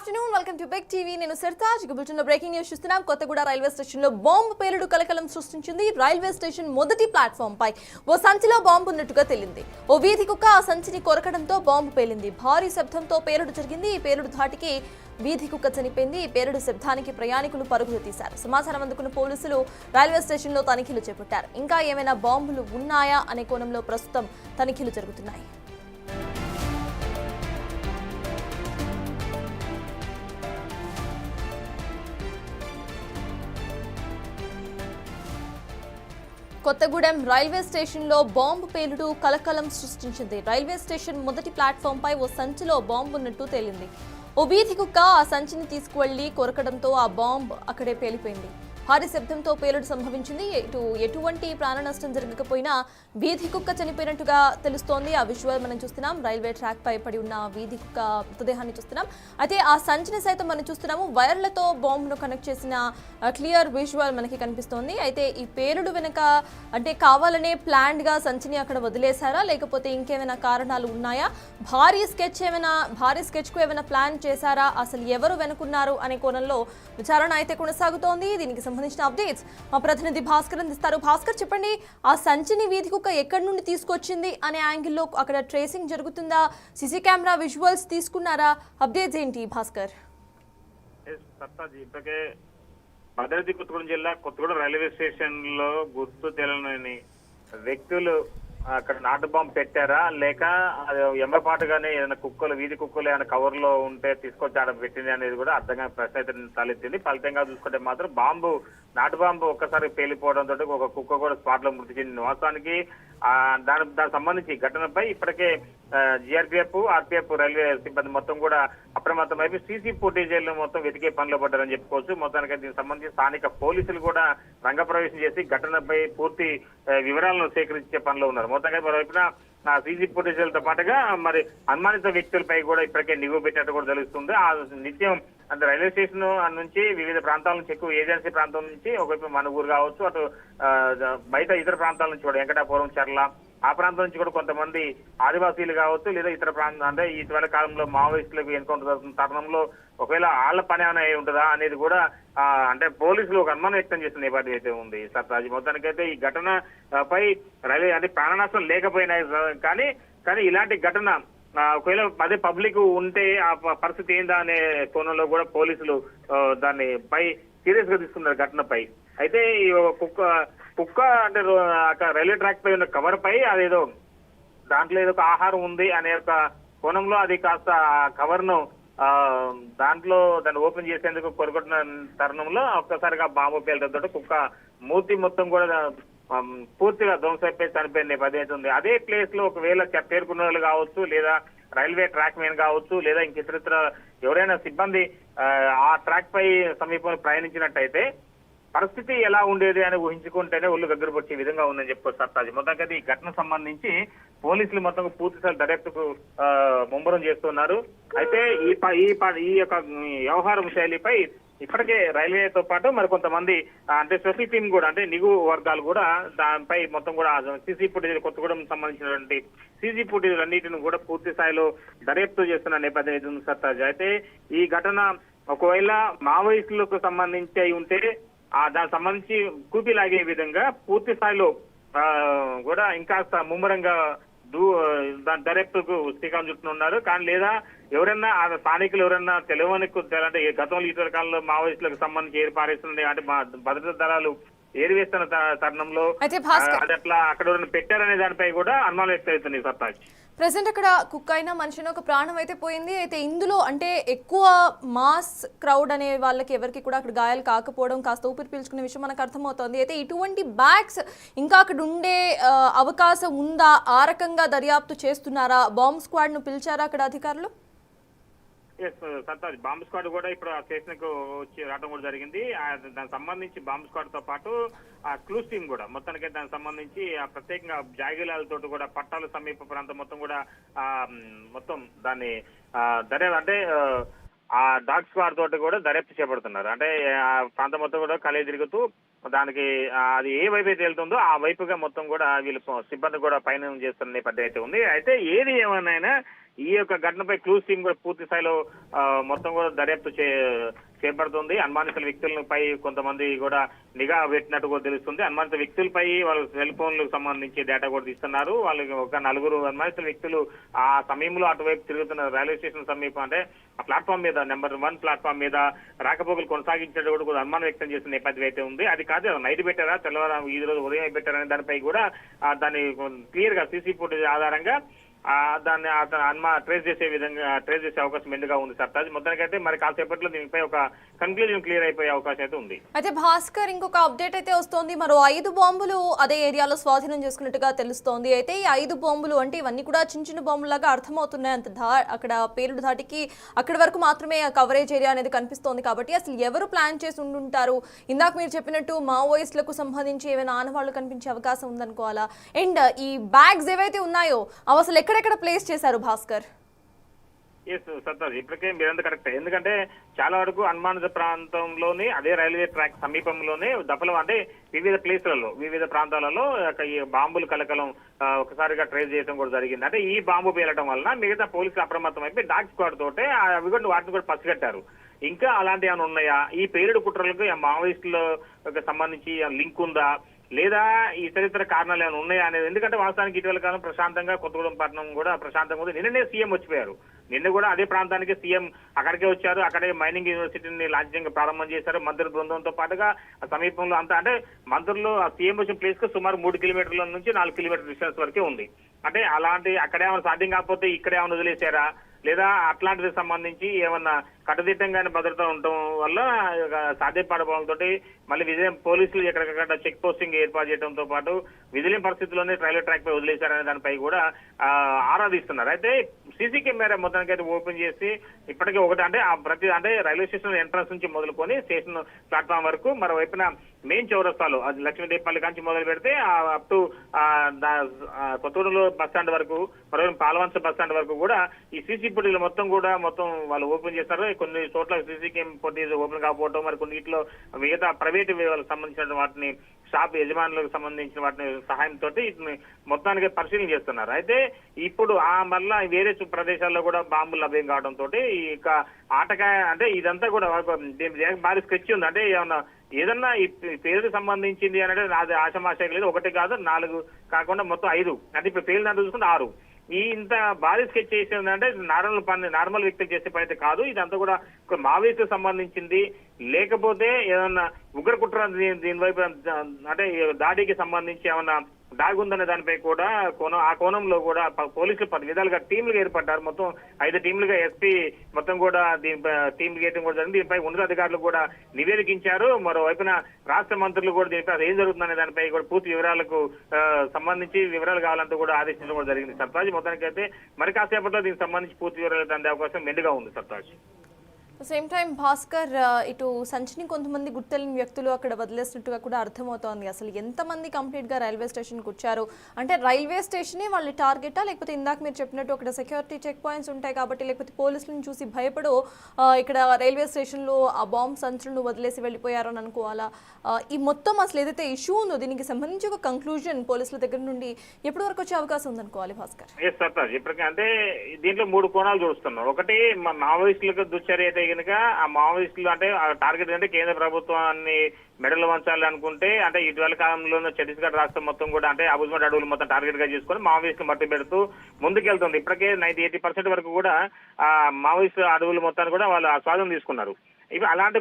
afternoon. Welcome to Big TV. నేను Sartaj bulletin లో breaking news చూస్తున్నాం. కొత్తగూడ రైల్వే స్టేషన్ లో బాంబు పేలుడు కలకలం సృష్టించింది. రైల్వే స్టేషన్ మొదటి ప్లాట్ఫామ్ పై ఓ సంచిలో బాంబు ఉన్నట్టుగా తేలింది. ఓ వీధి కుక్క ఆ సంచిని కొరకడంతో బాంబు పేలింది. భారీ శబ్దంతో పేలుడు జరిగింది. ఈ పేలుడు ధాటికి వీధి కుక్క చనిపోయింది. ఈ పేలుడు శబ్దానికి ప్రయాణికులు పరుగులు తీశారు. సమాచారం అందుకున్న పోలీసులు రైల్వే స్టేషన్ లో తనిఖీలు చేపట్టారు. ఇంకా ఏమైనా బాంబులు ఉన్నాయా అనే కోణంలో ప్రస్తుతం తనిఖీలు జరుగుతున్నాయి. కొత్తగూడెం రైల్వే స్టేషన్ లో బాంబు పేలుడు కలకలం సృష్టించింది. రైల్వే స్టేషన్ మొదటి ప్లాట్ఫామ్ పై ఓ సంచిలో బాంబు ఉన్నట్టు తేలింది. ఓ వీధి కుక్క ఆ సంచిని తీసుకువెళ్లి కొరకడంతో ఆ బాంబు అక్కడే పేలిపోయింది. భారీ శబ్దంతో పేలుడు సంభవించింది. ఎటువంటి ప్రాణ నష్టం జరగకపోయినా వీధి కుక్క చనిపోయినట్టుగా తెలుస్తోంది. ఆ విజువల్ మనం చూస్తున్నాం. రైల్వే ట్రాక్ పై పడి ఉన్న వీధి కుక్క మృతదేహాన్ని చూస్తున్నాం. అయితే ఆ సంచిని సైతం మనం చూస్తున్నాము. వైర్లతో బాంబును కనెక్ట్ చేసిన క్లియర్ విజువల్ మనకి కనిపిస్తోంది. అయితే ఈ పేలుడు వెనుక అంటే కావాలనే ప్లాన్డ్ గా సంచిని అక్కడ వదిలేశారా, లేకపోతే ఇంకేమైనా కారణాలు ఉన్నాయా, భారీ స్కెచ్ కు ఏమైనా ప్లాన్ చేశారా, అసలు ఎవరు వెనుకున్నారు అనే కోణంలో విచారణ అయితే కొనసాగుతోంది. దీనికి సంబంధించిన అప్డేట్స్ మా ప్రతినిధి భాస్కర్ అందిస్తారు. భాస్కర్, చెప్పండి, ఆ సంచిని వీధి కుక్క ఎక్కడి నుండి తీసుకొచ్చింది అనే యాంగిల్లో అక్కడ ట్రేసింగ్ జరుగుతుందా? సీసీ కెమెరా విజువల్స్ తీసుకున్నారా? అప్డేట్స్ ఏంటి భాస్కర్? ఇప్పటికే భద్రాద్రి కొత్తగూడెం జిల్లా కొత్తగూడెం రైల్వే స్టేషన్ లో గుర్తు తెలియని వ్యక్తులు అక్కడ నాటు బాంబు పెట్టారా, లేక ఎమ్మపాటుగానే ఏదైనా కుక్కలు వీధి కుక్కలు ఏమైనా కవర్ లో ఉంటే తీసుకొచ్చి ఆడ పెట్టింది అనేది కూడా అర్థం కాని ప్రశ్న అయితే తలెత్తింది. ఫలితంగా చూసుకుంటే మాత్రం నాటు బాంబు ఒక్కసారి పేలిపోవడంతో ఒక కుక్క కూడా స్పాట్ లో మృతి చెందింది. వాస్తవానికి దానికి సంబంధించి ఘటనపై ఇప్పటికే జీఆర్పీఎఫ్, ఆర్పీఎఫ్, రైల్వే సిబ్బంది మొత్తం కూడా అప్రమత్తమైపు సీసీ ఫుటేజీలను మొత్తం వెతికే పనిలో పడ్డారని చెప్పుకోవచ్చు. మొత్తానికి దీనికి సంబంధించి స్థానిక పోలీసులు కూడా రంగప్రవేశం చేసి ఘటనపై పూర్తి వివరాలను సేకరించే పనిలో ఉన్నారు. మొత్తంగా మరోవైపున సీసీ ఫుటేజీలతో పాటుగా మరి అనుమానిత వ్యక్తులపై కూడా ఇప్పటికే నిఘు పెట్టినట్టు కూడా తెలుస్తుంది. ఆ నిత్యం అంటే రైల్వే స్టేషన్ నుంచి వివిధ ప్రాంతాల నుంచి, ఎక్కువ ఏజెన్సీ ప్రాంతం నుంచి, ఒకవైపు మనుగూరు కావచ్చు, అటు బయట ఇతర ప్రాంతాల నుంచి కూడా వెంకటాపురం, చర్ల ఆ ప్రాంతం నుంచి కూడా కొంతమంది ఆదివాసీలు కావచ్చు, లేదా ఇతర ప్రాంతం అంటే ఇటీవల కాలంలో మావోయిస్టులకు ఎన్కౌంటర్ జరుగుతున్న తరుణంలో ఒకవేళ ఆళ్ల పని ఏమైనా అయి ఉంటుందా అనేది కూడా అంటే పోలీసులు ఒక అనుమానం వ్యక్తం చేసిన నేపథ్యం అయితే ఉంది. సత్తాజీ, మొత్తానికైతే ఈ ఘటన పై రైల్వే అంటే ప్రాణ నష్టం లేకపోయినాయి, కానీ ఇలాంటి ఘటన ఒకవేళ అదే పబ్లిక్ ఉంటే ఆ పరిస్థితి ఏందా అనే కోణంలో కూడా పోలీసులు దాన్ని పై సీరియస్ గా తీసుకున్నారు ఘటనపై. అయితే ఈ కుక్క అంటే రైల్వే ట్రాక్ పై ఉన్న కవర్ పై అదేదో దాంట్లో ఏదో ఒక ఆహారం ఉంది అనే ఒక కోణంలో అది కాస్త కవర్ ను దాన్ని ఓపెన్ చేసేందుకు కొరగొట్టిన తరుణంలో ఒక్కసారిగా బాంబు పేలడంతో కుక్క మూర్తి మొత్తం కూడా పూర్తిగా ధ్వంసైపోయి చనిపోయిన నేపథ్యం ఉంది. అదే ప్లేస్ లో ఒకవేళ పేర్కొన్న వాళ్ళు కావచ్చు, లేదా రైల్వే ట్రాక్ మెయిన్ కావచ్చు, లేదా ఇంకితర ఎవరైనా సిబ్బంది ఆ ట్రాక్ పై సమీపంలో ప్రయాణించినట్టయితే పరిస్థితి ఎలా ఉండేది అని ఊహించుకుంటేనే ఒళ్ళు దగ్గర వచ్చే విధంగా ఉందని చెప్పుకోవచ్చు. సత్తాజీ, మొత్తం ఈ ఘటన సంబంధించి పోలీసులు మొత్తం పూర్తిస్థాయి దర్యాప్తుకు ముమ్మరం చేస్తున్నారు. అయితే ఈ యొక్క వ్యవహారం శైలిపై ఇప్పటికే రైల్వేతో పాటు మరి కొంతమంది అంటే స్పెషల్ టీం కూడా అంటే నిఘు వర్గాలు కూడా దానిపై మొత్తం కూడా సీసీ ఫుటేజ్ కొత్తగూడెం సంబంధించినటువంటి సీసీ ఫుటేజ్ అన్నిటిని కూడా పూర్తి స్థాయిలో దర్యాప్తు చేస్తున్న నేపథ్యం ఉంది. సత్తాజ్, అయితే ఈ ఘటన ఒకవేళ మావోయిస్టులకు సంబంధించి అయి ఉంటే దానికి సంబంధించి కూపిలాగే విధంగా పూర్తి స్థాయిలో కూడా ఇంకా ముమ్మరంగా దాని దర్యాప్తుకు శ్రీకారం చుట్టున్నారు. కానీ లేదా ఎవరైనా స్థానికులు ఎవరైనా తెలియని అంటే గతంలో ఇటీవల కాలంలో మావోయిస్టులకు సంబంధించి ఏర్పారేస్తుంది అంటే భద్రతా దళాలు ఏరివేస్తున్న తరుణంలో అది అట్లా అక్కడ ఎవరైనా పెట్టారనే దానిపై కూడా అనుమానం వ్యక్తం అవుతుంది. సత్తాజ్, ప్రెసెంట్ అక్కడ కుక్క అయినా మనిషిని ఒక ప్రాణం అయితే పోయింది. అయితే ఇందులో అంటే ఎక్కువ మాస్ క్రౌడ్ అనే వాళ్ళకి ఎవరికి కూడా అక్కడ గాయాలు కాకపోవడం, కాస్త ఊపిరి పీల్చుకునే విషయం మనకు అర్థమవుతుంది. అయితే ఇటువంటి బ్యాగ్స్ ఇంకా అక్కడ ఉండే అవకాశం ఉందా? ఆ రకంగా దర్యాప్తు చేస్తున్నారా? బాంబ్ స్క్వాడ్ ను పిలిచారా అక్కడ అధికారులు? సత్తాజ్, బాంబ్ స్క్వాడ్ కూడా ఇప్పుడు ఆ స్టేషన్ కు వచ్చి రావడం కూడా జరిగింది. దానికి సంబంధించి బాంబ్ స్క్వాడ్ తో పాటు ఆ క్లూస్ టీం కూడా మొత్తానికి దానికి సంబంధించి ప్రత్యేకంగా జాగిలాలతో కూడా పట్టాల సమీప ప్రాంతం మొత్తం కూడా మొత్తం దాన్ని అంటే ఆ డాగ్ స్క్వాడ్ తోటి కూడా దర్యాప్తు చేపడుతున్నారు. అంటే ఆ ప్రాంతం మొత్తం కూడా కలిగి తిరుగుతూ దానికి అది ఏ వైపు అయితే వెళ్తుందో ఆ వైపుగా మొత్తం కూడా వీళ్ళు సిబ్బంది కూడా పయనం చేస్తున్న నేపథ్యం అయితే ఉంది. అయితే ఏది ఏమైనా ఈ యొక్క ఘటనపై క్లూస్ టీమ్ కూడా పూర్తి స్థాయిలో మొత్తం కూడా దర్యాప్తు చేపడుతుంది. అనుమానితుల వ్యక్తులపై కొంతమంది కూడా నిఘా పెట్టినట్టు కూడా తెలుస్తుంది. అనుమానిత వ్యక్తులపై వాళ్ళ సెల్ ఫోన్లకు సంబంధించి డేటా కూడా తీస్తున్నారు. వాళ్ళకి ఒక 4 అనుమానితుల వ్యక్తులు ఆ సమయంలో అటువైపు తిరుగుతున్న రైల్వే స్టేషన్ సమీపం అంటే ఆ ప్లాట్ఫామ్ మీద నెంబర్ 1 ప్లాట్ఫామ్ మీద రాకపోకలు కొనసాగించినట్టు కూడా అనుమానం వ్యక్తం చేసిన నేపథ్యం అయితే ఉంది. అది కాదు నైట్ పెట్టారా తెల్లవారు ఈ రోజు ఉదయం పెట్టారనే దానిపై కూడా దాన్ని క్లియర్ గా సీసీ ఫుటేజ్ ఆధారంగా దాన్ని అతను ట్రేస్ చేసే అవకాశం మెండుగా ఉంది సర్తాజ్. మొత్తానికైతే మరి కాసేపట్లో దీనిపై ఒక కన్క్లూజన్ క్లియర్ అయిపోయే అవకాశం అయితే ఉంది. అయితే భాస్కర్ ఇంకొక అప్డేట్ అయితే వస్తోంది. మరో 5 బాంబులు అదే ఏరియాలో స్వాధీనం చేసుకున్నట్టుగా తెలుస్తోంది. అయితే ఈ 5 బాంబులు అంటే ఇవన్నీ కూడా చిన్న చిన్న బాంబులాగా అర్థమవుతున్నాయి. అక్కడ పేలుడు ధాటికి అక్కడి వరకు మాత్రమే కవరేజ్ ఏరియా అనేది కనిపిస్తోంది. కాబట్టి అసలు ఎవరు ప్లాన్ చేసి ఉండుంటారు? ఇందాక మీరు చెప్పినట్టు మావోయిస్టులకు సంబంధించి ఏమైనా ఆనవాళ్లు కనిపించే అవకాశం ఉందనుకోవాలా? అండ్ ఈ బ్యాగ్స్ ఏవైతే ఉన్నాయో అవి అసలు ఎక్కడెక్కడ ప్లేస్ చేశారు భాస్కర్? ఎస్ సత్తాజ్, ఇప్పటికే మీరంతా కరెక్ట్. ఎందుకంటే చాలా వరకు అనుమానిత ప్రాంతంలోని అదే రైల్వే ట్రాక్ సమీపంలోనే దప్పలం అంటే వివిధ ప్లేసులలో వివిధ ప్రాంతాలలో ఈ బాంబులు కలకలం ఒకసారిగా ట్రేస్ చేయడం కూడా జరిగింది. అంటే ఈ బాంబు పేలడం వలన మిగతా పోలీసులు అప్రమత్తం అయిపోయి డాగ్ స్క్వాడ్ తోటే అవి కూడా వాటిని కూడా పసిగట్టారు. ఇంకా అలాంటి ఏమైనా ఉన్నాయా? ఈ పేలుడు కుట్రలకు మావోయిస్టులకు సంబంధించి లింక్ ఉందా లేదా ఇతరితర కారణాలు ఏమైనా ఉన్నాయా అనేది. ఎందుకంటే వాస్తవానికి ఇటీవల కాలం ప్రశాంతంగా కొత్తగూడెం పట్టణం కూడా ప్రశాంతంగా ఉంది. నిన్ననే సీఎం వచ్చిపోయారు. నిన్న కూడా అదే ప్రాంతానికి సీఎం అక్కడికే వచ్చారు. అక్కడే మైనింగ్ యూనివర్సిటీని లాంఛనంగా ప్రారంభం చేశారు. మంత్రుల బృందంతో పాటుగా సమీపంలో అంతా అంటే మంత్రులు ఆ సీఎం వచ్చిన ప్లేస్ కు సుమారు 3 కిలోమీటర్ల నుంచి 4 కిలోమీటర్ల డిస్టెన్స్ వరకే ఉంది. అంటే అలాంటి అక్కడేమైనా సాధ్యం కాకపోతే ఇక్కడేమైనా వదిలేశారా లేదా అట్లాంటికి సంబంధించి ఏమన్నా కట్టుదిట్టంగానే భద్రత ఉండటం వల్ల సాధ్యపడడంతో మళ్ళీ విజయం పోలీసులు ఎక్కడికక్కడ చెక్ పోస్టింగ్ ఏర్పాటు చేయడంతో పాటు విధులేని పరిస్థితుల్లోనే రైల్వే ట్రాక్ పై వదిలేశారనే దానిపై కూడా ఆరాధిస్తున్నారు. అయితే సీసీ కెమెరా మొత్తానికి అయితే ఓపెన్ చేసి ఇప్పటికే ఒకటి అంటే అంటే రైల్వే స్టేషన్ ఎంట్రన్స్ నుంచి మొదలుకొని స్టేషన్ ప్లాట్ఫామ్ వరకు మరోవైపున మెయిన్ చౌరస్తాలో అది లక్ష్మీదేవిపల్లి కాంచి మొదలు పెడితే అప్ టు కొత్తగూడెంలో బస్ స్టాండ్ వరకు మరోవైపు పాలవంచ బస్ స్టాండ్ వరకు కూడా ఈ సీసీ ఫుటేజ్ మొత్తం వాళ్ళు ఓపెన్ చేస్తారు. కొన్ని చోట్ల సీసీ ఫుటేజ్ ఓపెన్ కాకపోవడం, మరి కొన్నిట్లో మిగతా ప్రైవేట్ వాళ్ళకి సంబంధించిన వాటిని షాప్ యజమానులకు సంబంధించిన వాటిని సహాయంతో వీటిని మొత్తానికి పరిశీలన చేస్తున్నారు. అయితే ఇప్పుడు మళ్ళా వేరే ప్రదేశాల్లో కూడా బాంబులు లభ్యం కావడంతో ఇక ఆటకాయ అంటే ఇదంతా కూడా భారీ స్కెచ్ ఉంది. అంటే ఏదన్నా ఈ పేరుకు సంబంధించింది అంటే నాది ఆశమాశ లేదు. 1 కాదు 4 కాకుండా మొత్తం 5 అంటే ఇప్పుడు పేరు దాంట్లో చూసుకుంటే 6. ఈ ఇంత భారీ స్కెచ్ చేసిందంటే నార్మల్ వ్యక్తులు చేసే పని అయితే కాదు. ఇదంతా కూడా మావోయిస్టుకు సంబంధించింది లేకపోతే ఏదన్నా ఉగ్ర కుట్ర దీని వైపు అంటే దాడికి సంబంధించి ఏమన్నా దాగుందనే దానిపై కూడా ఆ కోణంలో కూడా పోలీసులు 10 విధాలుగా టీంలుగా ఏర్పడ్డారు. మొత్తం 5 టీంలుగా ఎస్పీ మొత్తం కూడా దీనిపై టీంలు గేయడం కూడా జరిగింది. దీనిపై ఉన్నతాధికారులు కూడా నివేదించారు. మరోవైపున రాష్ట్ర మంత్రులు కూడా దీనిపై ఏం జరుగుతుందనే దానిపై కూడా పూర్తి వివరాలకు సంబంధించి వివరాలు కావాలంటూ కూడా ఆదేశించడం కూడా జరిగింది. సర్తాజ్ మొత్తానికి అయితే మరి కాసేపట్లో దీనికి సంబంధించి పూర్తి వివరాలు అందే అవకాశం మెండుగా ఉంది. సర్తాజ్ సేమ్ టైం భాస్కర్ ఇటు సంచిని కొంతమంది గుర్తెలిని వ్యక్తులు అక్కడ వదిలేసినట్టుగా కూడా అర్థమవుతోంది. అసలు ఎంతమంది కంప్లీట్గా రైల్వే స్టేషన్కి వచ్చారు అంటే రైల్వే స్టేషనే వాళ్ళ టార్గెటా లేకపోతే ఇందాక మీరు చెప్పినట్టు అక్కడ సెక్యూరిటీ చెక్ పాయింట్స్ ఉంటాయి కాబట్టి లేకపోతే పోలీసులను చూసి భయపడో ఇక్కడ రైల్వే స్టేషన్లో ఆ బాంబ్ సంచులను వదిలేసి వెళ్ళిపోయారని అనుకోవాలా? ఈ మొత్తం అసలు ఏదైతే ఇష్యూ ఉందో దీనికి సంబంధించి ఒక కంక్లూజన్ పోలీసుల దగ్గర నుండి ఎప్పటి వరకు వచ్చే అవకాశం ఉందనుకోవాలి భాస్కర్? ఇప్పటికే అంటే దీంట్లో 3 కోణాలు చూస్తున్నాం. ఒకటి మావోయిస్టులకు దుశ్చర్య కనుక ఆ మావోయిస్టులు అంటే టార్గెట్ అంటే కేంద్ర ప్రభుత్వాన్ని మెడలు వంచాలి అనుకుంటే అంటే ఇటీవల కాలంలో ఛత్తీస్గఢ్ రాష్ట్రం మొత్తం కూడా అంటే అబుజ్మట్ అడవులు మొత్తం టార్గెట్ గా చేసుకుని మావోయిస్టులు మట్టి పెడుతూ ముందుకెళ్తుంది. ఇప్పటికే 80% వరకు కూడా ఆ మావోయిస్టు అడవులు మొత్తాన్ని కూడా వాళ్ళు స్వాధీనం తీసుకున్నారు. ఇవి అలాంటి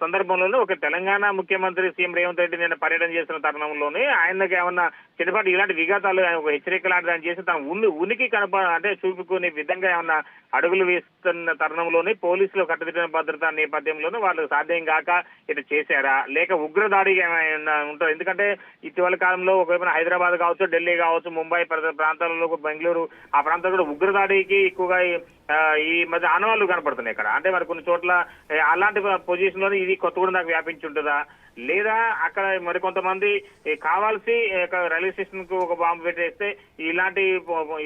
సందర్భంలోనే ఒక తెలంగాణ ముఖ్యమంత్రి సీఎం రేవంత్ రెడ్డి నిన్న పర్యటన చేసిన తరుణంలోనే ఆయనకి ఏమన్నా చిన్నపాటి ఇలాంటి విఘాతాలు ఒక హెచ్చరిక లాంటిది అని చేసి తన ఉనికి అంటే చూపుకునే విధంగా ఏమన్నా అడుగులు వేస్తున్న తరుణంలోనే పోలీసులు కట్టుదిట్టిన భద్రతా నేపథ్యంలోనే వాళ్ళు సాధ్యం కాక ఇటు చేశారా లేక ఉగ్రదాడి ఏమైనా ఉంటారు? ఎందుకంటే ఇటీవల కాలంలో ఒకవైపున హైదరాబాద్ కావచ్చు, ఢిల్లీ కావచ్చు, ముంబై ప్రాంతాలలో బెంగళూరు ఆ ప్రాంతాల్లో కూడా ఉగ్రదాడికి ఎక్కువగా ఈ మధ్య ఆనవాళ్లు కనపడుతున్నాయి ఇక్కడ. అంటే మరి కొన్ని చోట్ల అలాంటి పొజిషన్ లోనే ఇది కొత్తగూడెం దాకా వ్యాపించి ఉంటుందా లేదా అక్కడ మరికొంతమంది కావాల్సి రైల్వే స్టేషన్ కు ఒక బాంబు పెట్టేస్తే ఇలాంటి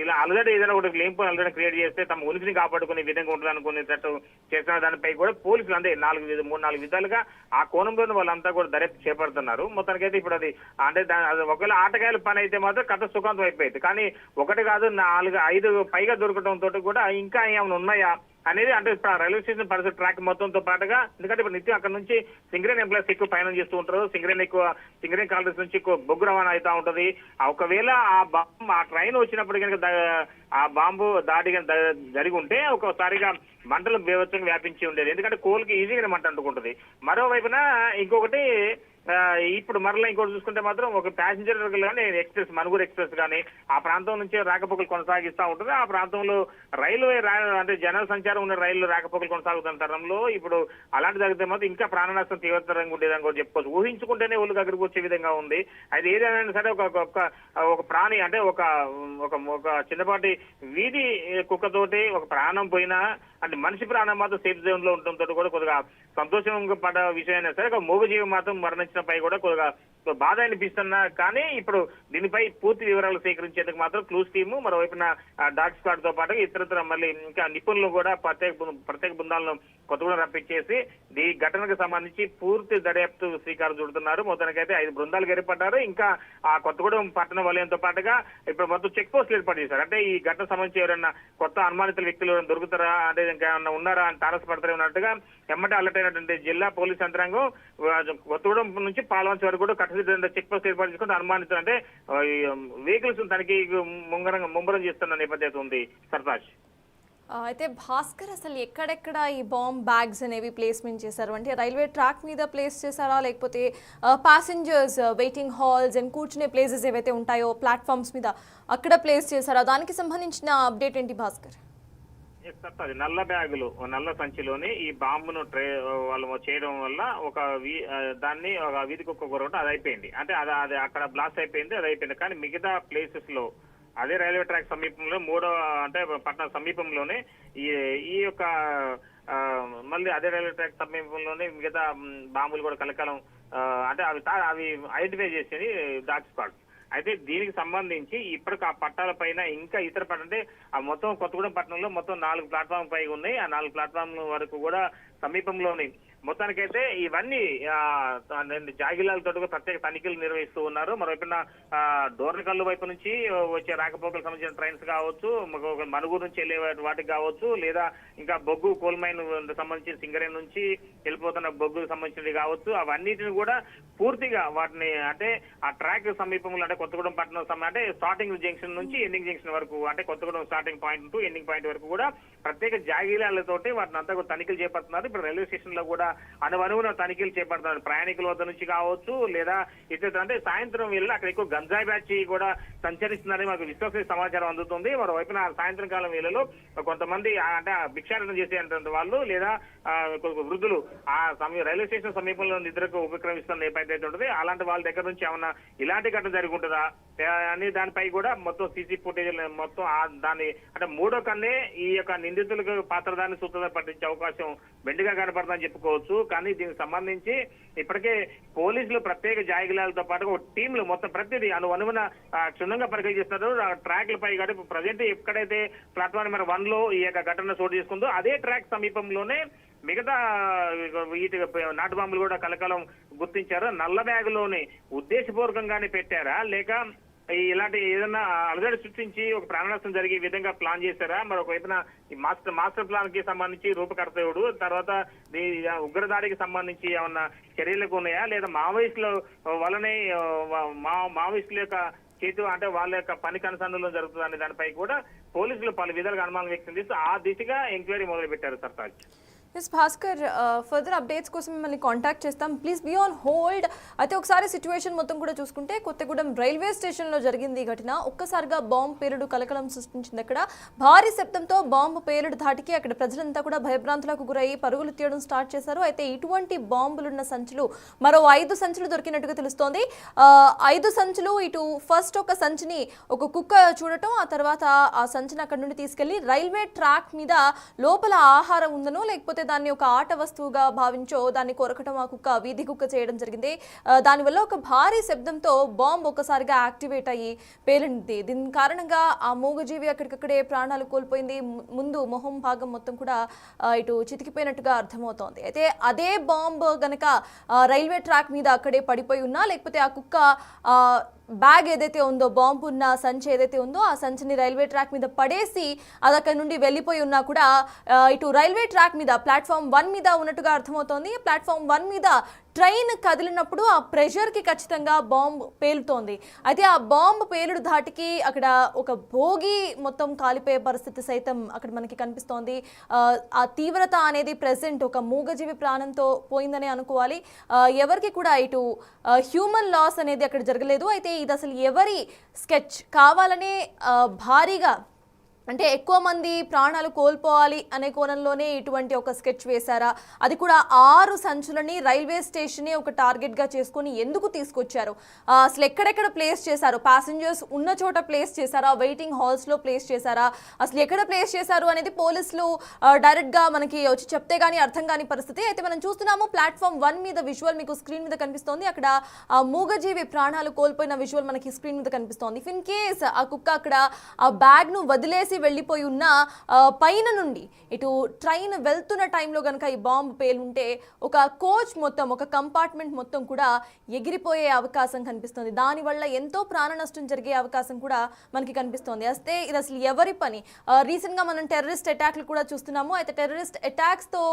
ఇలా ఆల్రెడీ ఏదైనా ఒకటి లేంపు ఆల్రెడీ క్రియేట్ చేస్తే తమ ఉనికిని కాపాడుకునే విధంగా ఉంటుంది అనుకునేటట్టు చేసిన దానిపై కూడా పోలీసులు అంటే 4 విధాలుగా ఆ కోణంలో వాళ్ళంతా కూడా దర్యాప్తు చేపడుతున్నారు. మొత్తానికైతే ఇప్పుడు అది అంటే అది ఒకవేళ ఆటగాయల పని అయితే మాత్రం కథ సుఖాంతం అయిపోయింది. కానీ ఒకటి కాదు 4-5 పైగా దొరకడం తోటి కూడా ఇంకా ఏమైనా ఉన్నాయా అనేది అంటే ఇప్పుడు రైల్వే స్టేషన్ పరిసర ట్రాక్ మొత్తంతో పాటుగా ఎందుకంటే ఇప్పుడు నిత్యం అక్కడ నుంచి సింగరేణి ఎంప్లాయీస్ ఎక్కువ ప్రయాణం చేస్తూ ఉంటారు. సింగరేణి కాలనీస్ నుంచి ఎక్కువ బొగ్గు రవాణా అవుతా ఉంటది. ఒకవేళ ఆ ట్రైన్ వచ్చినప్పుడు కనుక ఆ బాంబు దాడి జరిగి ఉంటే ఒకసారిగా మంటలు బీభత్సంగా వ్యాపించి ఉండేది. ఎందుకంటే కోల్కి ఈజీగా మంట అంటుకుంటుంది. మరోవైపున ఇంకొకటి ఇప్పుడు మరలా ఇంకోటి చూసుకుంటే మాత్రం ఒక ప్యాసింజర్ కానీ ఎక్స్ప్రెస్ మనుగూరు ఎక్స్ప్రెస్ కానీ ఆ ప్రాంతం నుంచి రాకపోకలు కొనసాగిస్తూ ఉంటుంది. ఆ ప్రాంతంలో రైల్వే అంటే జన సంచారం ఉన్న రైళ్లు రాకపోకలు కొనసాగుతున్న తరంలో ఇప్పుడు అలాంటి జరిగితే మాత్రం ఇంకా ప్రాణ నష్టం తీవ్రతరంగా ఉండేదని కూడా చెప్పుకోవచ్చు. ఊహించుకుంటేనే ఒళ్ళు దగ్గరకు వచ్చే విధంగా ఉంది. అది ఏదైనా సరే ఒక ప్రాణి అంటే ఒక చిన్నపాటి వీధి కుక్కతోటి ఒక ప్రాణం పోయినా అంటే మనిషి ప్రాణం మాత్రం సేఫ్ జోన్ లో ఉండటంతో కూడా కొద్దిగా సంతోషం పడ్డ విషయమైనా సరే ఒక మూగజీవి మాత్రం మరణించడంపై కూడా కొద్దిగా బాధ అనిపిస్తున్నా. కానీ ఇప్పుడు దీనిపై పూర్తి వివరాలు సేకరించేందుకు మాత్రం క్లూస్ టీము మరోవైపున డాగ్ స్క్వాడ్ తో పాటు ఇతరత్ర మళ్ళీ ఇంకా నిపుణులు కూడా ప్రత్యేక బృందాలను కొత్తగూడెం రప్పించేసి ఈ ఘటనకు సంబంధించి పూర్తి దర్యాప్తు శ్రీకారం చుడుతున్నారు. మొత్తానికైతే 5 బృందాలు ఏర్పడ్డారు. ఇంకా ఆ కొత్తగూడెం పట్టణ వలయంతో పాటుగా ఇప్పుడు మొత్తం చెక్ పోస్టులు ఏర్పాటు చేశారు. అంటే ఈ ఘటన సంబంధించి ఎవరైనా కొత్త అనుమానితుల వ్యక్తులు ఎవరైనా దొరుకుతారా అంటే ఇంకా ఉన్నారా అని తారసపడతారు ఉన్నట్టుగా ఎమ్మటే అలర్ట్ అయినటువంటి జిల్లా పోలీస్ యంత్రాంగం కొత్తగూడెం నుంచి పాల్వంచి వరకు కూడా చెక్ పోస్ట్ ఏర్పాటు చేసుకుంటే అనుమానితులు అంటే వెహికల్స్ తనిఖీ ముమ్మరం చేస్తున్న నేపథ్యం ఉంది. సర్తాజ్ అయితే భాస్కర్ అసలు ఎక్కడెక్కడ ఈ బాంబ్ బ్యాగ్స్ అనేవి ప్లేస్మెంట్ చేశారు అంటే రైల్వే ట్రాక్ మీద ప్లేస్ చేశారా లేకపోతే ప్యాసింజర్స్ వెయిటింగ్ హాల్స్ అండ్ కూర్చునే ప్లేసెస్ ఏవైతే ఉంటాయో ప్లాట్ఫామ్స్ మీద అక్కడ ప్లేస్ చేశారా? దానికి సంబంధించిన అప్డేట్ ఏంటి భాస్కర్? నల్ల బ్యాగులు నల్ల సంచిలోని ఈ బాంబును వాళ్ళు చేయడం వల్ల దాన్ని ఒక వీధి కుక్క కొరవడం అది అయిపోయింది. అంటే అది అక్కడ బ్లాస్ట్ అయిపోయింది, అది అయిపోయింది. కానీ మిగతా ప్లేసెస్ లో అదే రైల్వే ట్రాక్ సమీపంలో అంటే పట్టణ సమీపంలోనే ఈ యొక్క మళ్ళీ అదే రైల్వే ట్రాక్ సమీపంలోనే మిగతా బాంబులు కూడా కలకాలం అంటే అవి ఐడెంటిఫై చేసేది డాగ్ స్క్వాడ్. అయితే దీనికి సంబంధించి ఇప్పటికి ఆ పట్టాల పైన ఇంకా ఇతర అంటే ఆ మొత్తం కొత్తగూడెం పట్టణంలో మొత్తం 4 ప్లాట్ఫామ్ పైగా ఉన్నాయి. ఆ 4 ప్లాట్ఫామ్ వరకు కూడా సమీపంలోని మొత్తానికైతే ఇవన్నీ జాగిలాలతో ప్రత్యేక తనిఖీలు నిర్వహిస్తూ ఉన్నారు. మరోవైపున డోర్నకల్లు వైపు నుంచి వచ్చే రాకపోకలకు సంబంధించిన ట్రైన్స్ కావచ్చు, మనుగూరు నుంచి వెళ్ళే వాటికి కావచ్చు, లేదా ఇంకా బొగ్గు కోల్ మైన్ సంబంధించిన సింగరేణి నుంచి వెళ్ళిపోతున్న బొగ్గుకు సంబంధించినవి కావచ్చు, అవన్నిటిని కూడా పూర్తిగా వాటిని అంటే ఆ ట్రాక్ సమీపంలో అంటే కొత్తగూడెం పట్టణం అంటే స్టార్టింగ్ జంక్షన్ నుంచి ఎండింగ్ జంక్షన్ వరకు అంటే Kothagudem starting point to ending point వరకు కూడా ప్రత్యేక జాగిలాలతోటి వాటిని అంతా కూడా తనిఖీలు చేపడుతున్నారు. ఇప్పుడు రైల్వే స్టేషన్ లో కూడా అనువనువున తనిఖీలు చేపడుతున్నారు. ప్రయాణికుల వద్ద నుంచి కావచ్చు, లేదా ఇతర అంటే సాయంత్రం వేళ అక్కడ ఎక్కువ గంజాయి బ్యాచ్ కూడా సంచరిస్తుందని మాకు విశ్వసనీయ సమాచారం అందుతుంది. మరోవైపున సాయంత్రం కాలం వేళలో కొంతమంది అంటే భిక్షాటన చేసేటువంటి వాళ్ళు లేదా వృద్ధులు ఆ రైల్వే స్టేషన్ సమీపంలో నిద్రకు ఉపక్రమిస్తున్న నేపథ్యం ఉంటుంది. అలాంటి వాళ్ళ దగ్గర నుంచి ఏమన్నా ఇలాంటి ఘటన జరిగి ఉంటుందా అని దానిపై కూడా మొత్తం సీసీ ఫుటేజ్ మొత్తం దాన్ని అంటే మూడో కన్నే ఈ యొక్క నిందితులకు పాత్రదాన్ని సూత్రధార పట్టించే అవకాశం మెండుగా కనపడుతుందని చెప్పుకోవచ్చు. కానీ దీనికి సంబంధించి ఇప్పటికే పోలీసులు ప్రత్యేక జాగిలాలతో పాటు ఒక టీంలు మొత్తం ప్రతిదీ అనువనువున క్షుణ్ణంగా పరిశీలిస్తున్నారు. ట్రాక్లపై కానీ ప్రజెంట్ ఎక్కడైతే ప్లాట్ఫామ్ నెంబర్ 1 లో ఈ యొక్క ఘటన చోటు చేసుకుందో అదే ట్రాక్ సమీపంలోనే మిగతా వీటి నాటు బాంబులు కూడా కలకాలం గుర్తించారు. నల్ల బ్యాగులోనే ఉద్దేశపూర్వకంగానే పెట్టారా లేక ఇలాంటి ఏదైనా అలజడి సృష్టించి ఒక ప్రాణ నష్టం జరిగే విధంగా ప్లాన్ చేశారా? మరొక వైపున ఈ మాస్టర్ ప్లాన్ కి సంబంధించి రూపకర్త ఎవడు, తర్వాత ఉగ్రదాడికి సంబంధించి ఏమన్నా చర్యలకు ఉన్నాయా లేదా మావోయిస్టుల వల్లనే మావోయిస్టుల యొక్క చేతు అంటే వాళ్ళ యొక్క పని కనసందులో జరుగుతుందనే దానిపై కూడా పోలీసులు పలు విధాలుగా అనుమానం వ్యక్తం చేస్తూ ఆ దిశగా ఎంక్వైరీ మొదలు పెట్టారు. Sartaj yes Bhaskar, further updates కోసం మిమ్మల్ని కాంటాక్ట్ చేస్తాం. Please be on hold. అయితే ఒకసారి సిచ్యువేషన్ మొత్తం కూడా చూసుకుంటే కొత్తగూడెం రైల్వే స్టేషన్లో జరిగింది ఈ ఘటన. ఒక్కసారిగా బాంబు పేలుడు కలకలం సృష్టించింది. అక్కడ భారీ శబ్దంతో బాంబు పేలుడు ధాటికి అక్కడ ప్రజలంతా కూడా భయభ్రాంతులకు గురయ్యి పరుగులు తీయడం స్టార్ట్ చేశారు. అయితే ఇటువంటి బాంబులున్న సంచులు మరో 5 సంచులు దొరికినట్టుగా తెలుస్తోంది. 5 సంచులు ఇటు ఫస్ట్ ఒక సంచిని ఒక కుక్క చూడటం, ఆ తర్వాత ఆ సంచిని అక్కడ నుండి తీసుకెళ్లి రైల్వే ట్రాక్ మీద లోపల ఆహారం ఉందనో లేకపోతే దాన్ని ఒక ఆట వస్తువుగా భావించో దాన్ని కొరకటం ఆ కుక్క వీధి కుక్క చేయడం జరిగింది. దానివల్ల ఒక భారీ శబ్దంతో బాంబు ఒకసారిగా యాక్టివేట్ అయ్యి పేలింది. దీని కారణంగా ఆ మూగజీవి అక్కడికక్కడే ప్రాణాలు కోల్పోయింది. ముందు మొహం భాగం మొత్తం కూడా ఇటు చితికిపోయినట్టుగా అర్థమవుతోంది. అయితే అదే బాంబు గనక రైల్వే ట్రాక్ మీద అక్కడే పడిపోయి ఉన్నా, లేకపోతే ఆ కుక్క బ్యాగ్ ఏదైతే ఉందో, బాంబు ఉన్న సంచి ఏదైతే ఉందో ఆ సంచిని రైల్వే ట్రాక్ మీద పడేసి అది అక్కడ నుండి వెళ్ళిపోయి ఉన్నా కూడా ఇటు రైల్వే ట్రాక్ మీద ప్లాట్ఫామ్ 1 మీద ఉన్నట్టుగా అర్థమవుతోంది. ప్లాట్ఫామ్ 1 మీద ట్రైన్ కదిలినప్పుడు ఆ ప్రెషర్కి ఖచ్చితంగా బాంబు పేలుతోంది. అయితే ఆ బాంబు పేలుడు ధాటికి అక్కడ ఒక భోగి మొత్తం కాలిపోయే పరిస్థితి సైతం అక్కడ మనకి కనిపిస్తోంది. ఆ తీవ్రత అనేది ప్రెసెంట్ ఒక మూగజీవి ప్రాణంతో పోయిందనే అనుకోవాలి. ఎవరికి కూడా ఇటు హ్యూమన్ లాస్ అనేది అక్కడ జరగలేదు. అయితే ఇది అసలు ఎవరి స్కెచ్? కావాలనే భారీగా అంటే ఎక్కువ మంది ప్రాణాలు కోల్పోవాలి అనే కోణంలోనే ఇటువంటి ఒక స్కెచ్ వేశారా? అది కూడా 6 సంచులని రైల్వే స్టేషన్ ఒక టార్గెట్గా చేసుకొని ఎందుకు తీసుకొచ్చారు? అసలు ఎక్కడెక్కడ ప్లేస్ చేశారు? ప్యాసింజర్స్ ఉన్న చోట ప్లేస్ చేశారా? వెయిటింగ్ హాల్స్లో ప్లేస్ చేశారా? అసలు ఎక్కడ ప్లేస్ చేశారు అనేది పోలీసులు డైరెక్ట్గా మనకి వచ్చి చెప్తే కానీ అర్థం కాని పరిస్థితి. అయితే మనం చూస్తున్నాము ప్లాట్ఫామ్ 1 మీద విజువల్ మీకు స్క్రీన్ మీద కనిపిస్తోంది. అక్కడ మూగజీవి ప్రాణాలు కోల్పోయిన విజువల్ మనకి స్క్రీన్ మీద కనిపిస్తోంది. ఇఫ్ ఇన్ కేస్ ఆ కుక్క అక్కడ ఆ బ్యాగ్ను వదిలేసి వెళ్ళిపోయి ఉన్న పైన నుండి ఇటు ట్రైన్ వెళ్తున్న టైంలో కనుక ఈ బాంబు పేలుంటే ఒక కోచ్ మొత్తం, ఒక కంపార్ట్మెంట్ మొత్తం కూడా ఎగిరిపోయే అవకాశం కనిపిస్తుంది. దానివల్ల ఎంతో ప్రాణ నష్టం జరిగే అవకాశం కూడా మనకి కనిపిస్తోంది. అయితే ఇది అసలు ఎవరి పని? రీసెంట్గా మనం టెర్రరిస్ట్ అటాక్లు కూడా చూస్తున్నాము. అయితే టెర్రరిస్ట్ అటాక్స్తో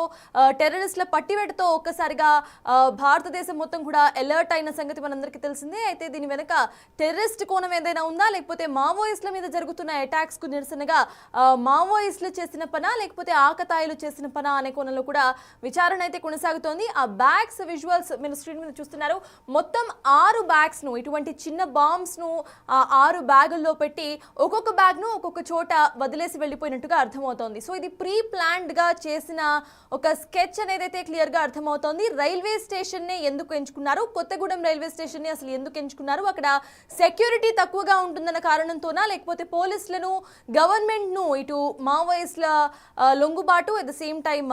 టెర్రరిస్ట్ల పట్టివేటతో ఒక్కసారిగా భారతదేశం మొత్తం కూడా అలర్ట్ అయిన సంగతి మనందరికీ తెలిసిందే. అయితే దీని వెనక టెర్రరిస్ట్ కోణం ఏదైనా ఉందా, లేకపోతే మావోయిస్టుల మీద జరుగుతున్న అటాక్స్కు నిరసనగా మావోయిస్టులు చేసిన పనా, లేకపోతే ఆకతాయిలు చేసిన పనా అనే కోణంలో కూడా విచారణ అయితే కొనసాగుతోంది. ఆ బ్యాగ్స్ విజువల్స్ మీరు స్క్రీన్ మీద చూస్తున్నారు. మొత్తం 6 బ్యాగ్స్ ను, ఇటువంటి చిన్న బాంబ్స్ ను 6 బ్యాగుల్లో పెట్టి ఒక్కొక్క బ్యాగ్ ను ఒక్కొక్క చోట వదిలేసి వెళ్ళిపోయినట్టుగా అర్థమవుతోంది. సో ఇది ప్రీ ప్లాన్డ్ గా చేసిన ఒక స్కెచ్ అనేది అయితే క్లియర్ గా అర్థమవుతోంది. రైల్వే స్టేషన్ ని ఎందుకు ఎంచుకున్నారు? కొత్తగూడెం రైల్వే స్టేషన్ ని అసలు ఎందుకు ఎంచుకున్నారు? అక్కడ సెక్యూరిటీ తక్కువగా ఉంటుందన్న కారణంతోనా, లేకపోతే పోలీసులను గవర్నమెంట్ ను ఇటు మావోయిస్టుల లొంగుబాటు at the same time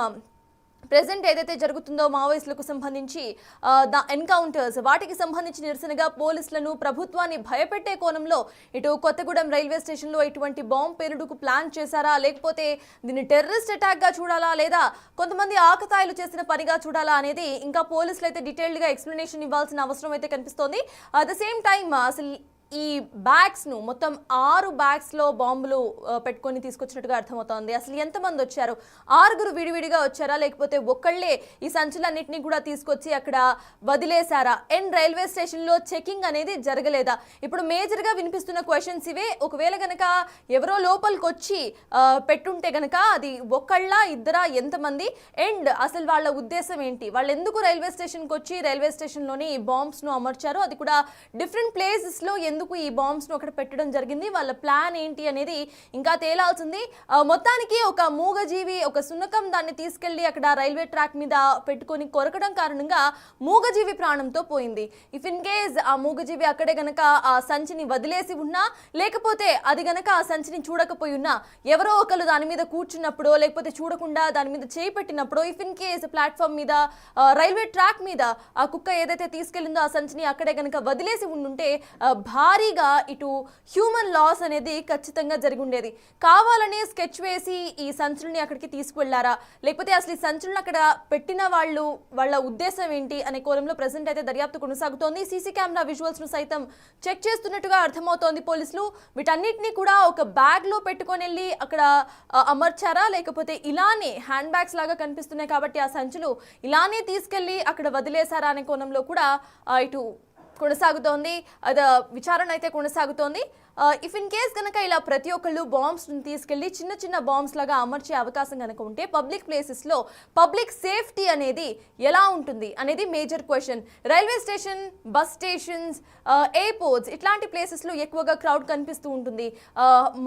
present ఏదైతే జరుగుతుందో మావోయిస్టులకు సంబంధించి ఎన్కౌంటర్స్ వాటికి సంబంధించి నిరసనగా పోలీసులను, ప్రభుత్వాన్ని భయపెట్టే కోణంలో ఇటు కొత్తగూడెం రైల్వే స్టేషన్లో ఇటువంటి బాంబు పేలుడుకు ప్లాన్ చేశారా, లేకపోతే దీన్ని టెర్రరిస్ట్ అటాక్గా చూడాలా, లేదా కొంతమంది ఆకతాయిలు చేసిన పనిగా చూడాలా అనేది ఇంకా పోలీసులు అయితే డీటెయిల్డ్గా ఎక్స్ప్లెనేషన్ ఇవ్వాల్సిన అవసరం అయితే కనిపిస్తోంది. అట్ ద సేమ్ టైమ్ అసలు ఈ బ్యాగ్స్ను మొత్తం 6 బ్యాగ్స్లో బాంబులు పెట్టుకొని తీసుకొచ్చినట్టుగా అర్థమవుతోంది. అసలు ఎంతమంది వచ్చారు? 6 విడివిడిగా వచ్చారా, లేకపోతే ఒక్కళ్ళే ఈ సంచులన్నింటినీ కూడా తీసుకొచ్చి అక్కడ వదిలేశారా? అండ్ రైల్వే స్టేషన్లో చెకింగ్ అనేది జరగలేదా? ఇప్పుడు మేజర్గా వినిపిస్తున్న క్వశ్చన్స్ ఇవే. ఒకవేళ గనక ఎవరో లోపలికి వచ్చి పెట్టుంటే గనక అది ఒక్కళ్ళ, ఇద్దరా, ఎంతమంది? అండ్ అసలు వాళ్ళ ఉద్దేశం ఏంటి? వాళ్ళు ఎందుకు రైల్వే స్టేషన్కి వచ్చి రైల్వే స్టేషన్లోని ఈ బాంబ్స్ను అమర్చారు? అది కూడా డిఫరెంట్ ప్లేసెస్లో ఎందుకు ఈ బాంబ్స్ను అక్కడ పెట్టడం జరిగింది? వాళ్ళ ప్లాన్ ఏంటి అనేది ఇంకా తేలాల్సింది. మొత్తానికి ఒక మూగజీవి, ఒక సునకం దాన్ని తీసుకెళ్లి అక్కడ రైల్వే ట్రాక్ మీద పెట్టుకొని కొరకడం కారణంగా మూగజీవి ప్రాణంతో పోయింది. ఇఫ్ ఇన్ కేస్ ఆ మూగజీవి అక్కడే గనక ఆ సంచిని వదిలేసి ఉన్నా, లేకపోతే అది గనక ఆ సంచిని చూడకపోయి ఉన్నా, ఎవరో ఒకరు దాని మీద కూర్చున్నప్పుడు, లేకపోతే చూడకుండా దాని మీద చేయి పెట్టినప్పుడు, ఇఫ్ ఇన్ కేస్ ప్లాట్ఫామ్ మీద రైల్వే ట్రాక్ మీద ఆ కుక్క ఏదైతే తీసుకెళ్లిందో ఆ సంచిని అక్కడే గనక వదిలేసి ఉండుంటే భారీగా ఇటు హ్యూమన్ లాస్ అనేది ఖచ్చితంగా జరిగి ఉండేది. కావాలనే స్కెచ్ వేసి ఈ సంచులని అక్కడికి తీసుకువెళ్లారా, లేకపోతే అసలు ఈ సంచులను అక్కడ పెట్టిన వాళ్ళ ఉద్దేశం ఏంటి అనే కోణంలో ప్రెసెంట్ అయితే దర్యాప్తు కొనసాగుతోంది. సీసీ కెమెరా విజువల్స్ ను సైతం చెక్ చేస్తున్నట్టుగా అర్థమవుతోంది పోలీసులు. వీటన్నిటిని కూడా ఒక బ్యాగ్ లో పెట్టుకొని వెళ్ళి అక్కడ అమర్చారా, లేకపోతే ఇలానే హ్యాండ్ బ్యాగ్స్ లాగా కనిపిస్తున్నాయి కాబట్టి ఆ సంచులు ఇలానే తీసుకెళ్లి అక్కడ వదిలేశారా అనే కోణంలో కూడా ఇటు కొనసాగుతోంది. అది విచారణ అయితే కొనసాగుతోంది. ఇఫ్ ఇన్ కేస్ కనుక ఇలా ప్రతి ఒక్కళ్ళు బాంబ్స్ని తీసుకెళ్లి చిన్న చిన్న బాంబ్స్ లాగా అమర్చే అవకాశం కనుక ఉంటే పబ్లిక్ ప్లేసెస్లో పబ్లిక్ సేఫ్టీ అనేది ఎలా ఉంటుంది అనేది major question. Railway station, bus stations, airports ఇట్లాంటి ప్లేసెస్లో ఎక్కువగా క్రౌడ్ కనిపిస్తూ ఉంటుంది.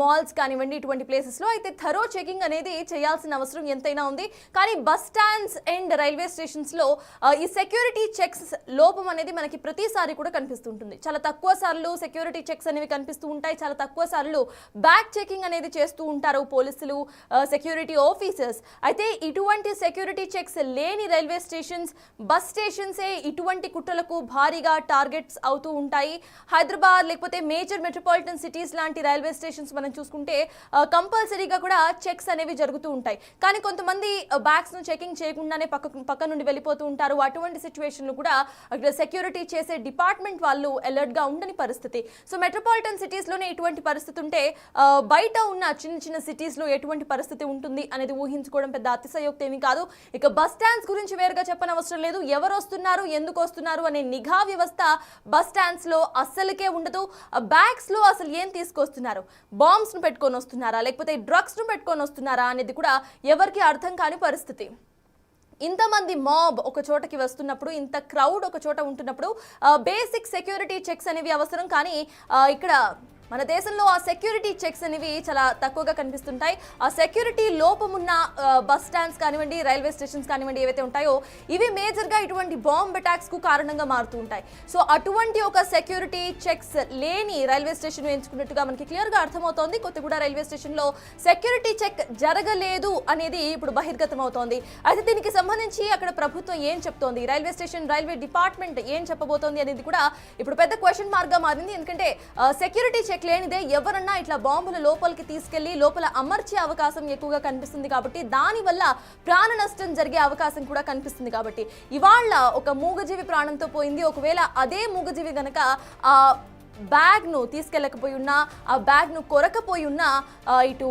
మాల్స్ కానివ్వండి, ఇటువంటి ప్లేసెస్లో అయితే థరో చెకింగ్ అనేది చేయాల్సిన అవసరం ఎంతైనా ఉంది. కానీ బస్ స్టాండ్స్ అండ్ రైల్వే స్టేషన్స్లో ఈ సెక్యూరిటీ చెక్స్ లోపం అనేది మనకి ప్రతిసారి కూడా కనిపిస్తుంటుంది. చాలా తక్కువ సార్లు సెక్యూరిటీ చెక్స్ అనేవి కనిపిస్తూ ఉంటాయి. ఉంటాయి, చాలా తక్కువ సార్లు బ్యాక్ చెకింగ్ అనేది చేస్తూ ఉంటారు పోలీసులు, సెక్యూరిటీ ఆఫీసర్స్. అయితే ఇటువంటి సెక్యూరిటీ చెక్స్ లేని రైల్వే స్టేషన్స్, బస్ స్టేషన్సే ఇటువంటి కుట్రలకు భారీగా టార్గెట్స్ అవుతూ ఉంటాయి. హైదరాబాద్ లేకపోతే మేజర్ మెట్రోపాలిటన్ సిటీస్ లాంటి రైల్వే స్టేషన్స్ మనం చూసుకుంటే కంపల్సరీగా కూడా చెక్స్ అనేవి జరుగుతూ ఉంటాయి. కానీ కొంతమంది బ్యాగ్స్ ను చెకింగ్ చేయకుండానే పక్క నుండి వెళ్ళిపోతూ ఉంటారు. అటువంటి సిచ్యువేషన్లు కూడా అక్కడ సెక్యూరిటీ చేసే డిపార్ట్మెంట్ వాళ్ళు అలర్ట్ గా ఉండని పరిస్థితి. సో మెట్రోపాలిటన్ సిటీస్ లోనే ఇటువంటి పరిస్థితి ఉంటే బయట ఉన్న చిన్న చిన్న సిటీస్ లో ఎటువంటి పరిస్థితి ఉంటుంది అనేది ఊహించుకోవడం పెద్ద అతిశయోక్తి ఏమీ కాదు. ఇక బస్ స్టాండ్స్ గురించి వేరుగా చెప్పనవసరం లేదు. ఎవరు వస్తున్నారు, ఎందుకు వస్తున్నారు అనే నిఘా వ్యవస్థ బస్ స్టాండ్స్ లో అస్సలకే ఉండదు. బ్యాగ్స్ లో అసలు ఏం తీసుకొస్తున్నారు, బాంబ్స్ ను పెట్టుకొని వస్తున్నారా లేకపోతే డ్రగ్స్ ను పెట్టుకొని వస్తున్నారా అనేది కూడా ఎవరికి అర్థం కాని పరిస్థితి. ఇంతమంది మాబ్ ఒక చోటకి వస్తున్నప్పుడు, ఇంత క్రౌడ్ ఒక చోట ఉంటున్నప్పుడు బేసిక్ సెక్యూరిటీ చెక్స్ అనేవి అవసరం. కానీ ఇక్కడ మన దేశంలో ఆ సెక్యూరిటీ చెక్స్ అనేవి చాలా తక్కువగా కనిపిస్తుంటాయి. ఆ సెక్యూరిటీ లోపమున్న బస్ స్టాండ్స్ కానివ్వండి, రైల్వే స్టేషన్స్ కానివ్వండి ఏవైతే ఉంటాయో ఇవి మేజర్గా ఇటువంటి బాంబ్ అటాక్స్ కు కారణంగా మారుతూ ఉంటాయి. సో అటువంటి ఒక సెక్యూరిటీ చెక్స్ లేని రైల్వే స్టేషన్ ఎంచుకున్నట్టుగా మనకి క్లియర్గా అర్థమవుతోంది. కొత్తగూడ రైల్వే స్టేషన్లో సెక్యూరిటీ చెక్ జరగలేదు అనేది ఇప్పుడు బహిర్గతం అవుతోంది. అయితే దీనికి సంబంధించి అక్కడ ప్రభుత్వం ఏం చెప్తోంది, రైల్వే స్టేషన్ రైల్వే డిపార్ట్మెంట్ ఏం చెప్పబోతోంది అనేది కూడా ఇప్పుడు పెద్ద క్వశ్చన్ మార్క్ గా మారింది. ఎందుకంటే సెక్యూరిటీ చెక్ లేనిదే ఎవరన్నా ఇట్లా బాంబులు లోపలికి తీసుకెళ్లి లోపల అమర్చే అవకాశం ఎక్కువగా కనిపిస్తుంది. కాబట్టి దానివల్ల ప్రాణ నష్టం జరిగే అవకాశం కూడా కనిపిస్తుంది. కాబట్టి ఇవాళ ఒక మూగజీవి ప్రాణంతో పోయింది. ఒకవేళ అదే మూగజీవి గనక ఆ బ్యాగ్ ను తీసుకెళ్ళకపోయి ఉన్నా, ఆ బ్యాగ్ ను కొరకపోయి ఉన్నా, ఇటు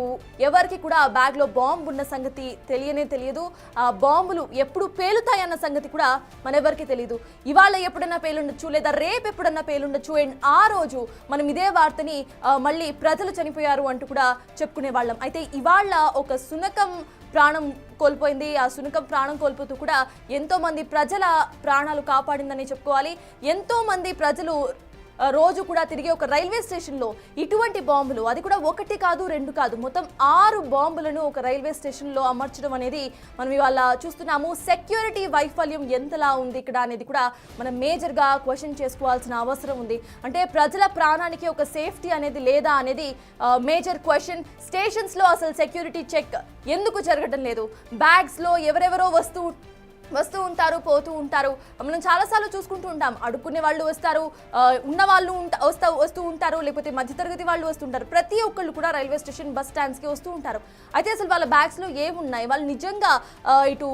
ఎవరికి కూడా ఆ బ్యాగ్ లో బాంబు ఉన్న సంగతి తెలియదు. ఆ బాంబులు ఎప్పుడు పేలుతాయన్న సంగతి కూడా మనెవరికి తెలియదు. ఇవాళ ఎప్పుడన్నా పేలుండొచ్చు, లేదా రేపు ఎప్పుడన్నా పేలుండొచ్చు. అండ్ ఆ రోజు మనం ఇదే వార్తని మళ్ళీ ప్రజలు చనిపోయారు అంటూ కూడా చెప్పుకునే వాళ్ళం. అయితే ఇవాళ ఒక శునకం ప్రాణం కోల్పోయింది. ఆ శునకం ప్రాణం కోల్పోతూ కూడా ఎంతో మంది ప్రజల ప్రాణాలు కాపాడిందని చెప్పుకోవాలి. ఎంతో మంది ప్రజలు రోజు కూడా తిరిగి ఒక రైల్వే స్టేషన్లో ఇటువంటి బాంబులు, అది కూడా ఒకటి కాదు రెండు కాదు, మొత్తం 6 బాంబులను ఒక రైల్వే స్టేషన్లో అమర్చడం అనేది మనం ఇవాళ చూస్తున్నాము. సెక్యూరిటీ వైఫల్యం ఎంతలా ఉంది ఇక్కడ అనేది కూడా మనం మేజర్గా క్వశ్చన్ చేసుకోవాల్సిన అవసరం ఉంది. అంటే ప్రజల ప్రాణానికి ఒక సేఫ్టీ అనేది లేదా అనేది మేజర్ క్వశ్చన్. స్టేషన్స్లో అసలు సెక్యూరిటీ చెక్ ఎందుకు జరగడం లేదు? బ్యాగ్స్లో ఎవరెవరో వస్తూ ఉంటారు, పోతూ ఉంటారు. మనం చాలాసార్లు చూసుకుంటూ ఉంటాం. అడుక్కునే వాళ్ళు వస్తారు, ఉన్న వాళ్ళు వస్తూ ఉంటారు, లేకపోతే మధ్యతరగతి వాళ్ళు వస్తుంటారు. ప్రతి ఒక్కళ్ళు కూడా రైల్వే స్టేషన్, బస్ స్టాండ్స్కి వస్తూ ఉంటారు. అయితే అసలు వాళ్ళ బ్యాగ్స్లో ఏమున్నాయి, వాళ్ళు నిజంగా ఇటు